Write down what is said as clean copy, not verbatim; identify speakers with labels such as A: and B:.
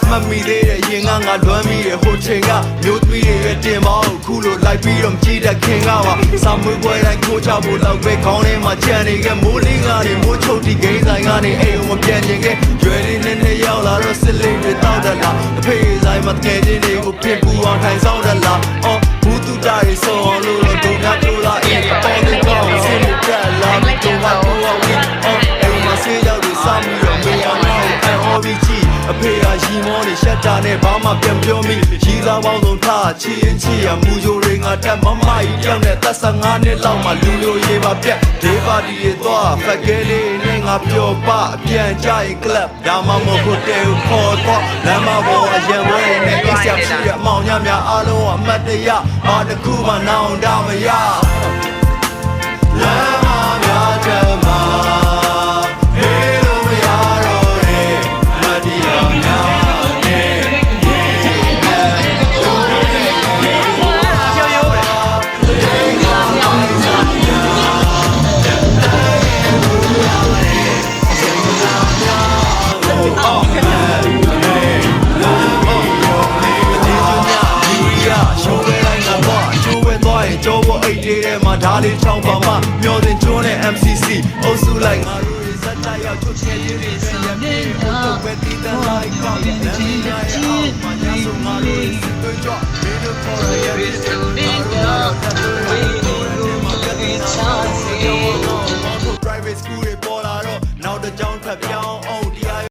A: မှတ်မိသေးတယ်ရင်ငါလွမ်းမိတယ်ဟိုချိန်ကမျိုးသွေးတွေရဲ့တင်မောင်းခုလိုလိုက်ပြီးတော့မကြည့်တတ်ခင်ကပါစာမွေးပွဲတိုင်းခိုးချဖို့တော့ပဲခေါင်းထဲမှာကြံနေခဲ့မိုးလေးကနေမိုးချုပ်တီဂိမ်းဆိုင်ကနေအိမ်မပြန်ချင်ခဲ့ရွယ်လေးနဲ့ရောက်လာတော့စစ်လေးတွေတောက်တလာအဖေဆိုင်မှာတကယ်ချင်းတွေကိုဖြစ်ပူအောင်ထိုင်ဆောင်တလာအော်ဘူးတူတာတွေဆောင်းလို့တော့ဒုံနာတိုးလာအေးပေါ်နေတော့ဆင်းတက်လာပြီးတော့ဘာလို့အော်အိမ်မှာဆေးရောက်တွေစမ်းပြီးတော့မေးအောင်အော်ပြီးကြည့်အဖေကရီမောနေရှက်တာနဲ့ဘာမှပြန်ပြောမိရီစားပေါင်းစုံထားချီရမူဂျိုတွေငါတက်မမကြီးကြောက်နဲ့သက်15နှစ်လောက်မှလူလိုရေးပါပြက်ဒေးပါတီတွေသွားဖက်ကဲလေးနဲ့ငါပျော်ပအပြန်ကြရင်ကလပ်ဒါမှမဟုတ်ဟိုတယ်ကိုခေါ်တော့လမ်းမပေါ်အရင်ဝဲနဲ့အိတ်ဆက်ရှိတဲ့အမောင်ညများအားလုံးအမတ်တရဘာတခုမှနောင်တမရလမ်းမများတယ်မှာဒါလေးချောင်းပါမှမျောတင်ကျွန်းတဲ့ MCC အုပ်စုလိုက်ငါတို့စက်တိုက်ရောက်ချုပ်ချယ်ရေးတွေဆက်ရမြေတော့ပဲတီးတလိုက်ကောင်းတဲ့ကြီးကြီးမညာဆိုငါတို့စစ်တွေကြောမင်းတို့ခေါ်ရရဲ့စနေတော့ဝေးလို့မကတိချာစီ private school တွေပေါ်လာတော့နောက်တစ်ကြောင်းထပ်ပြောင်းအောင်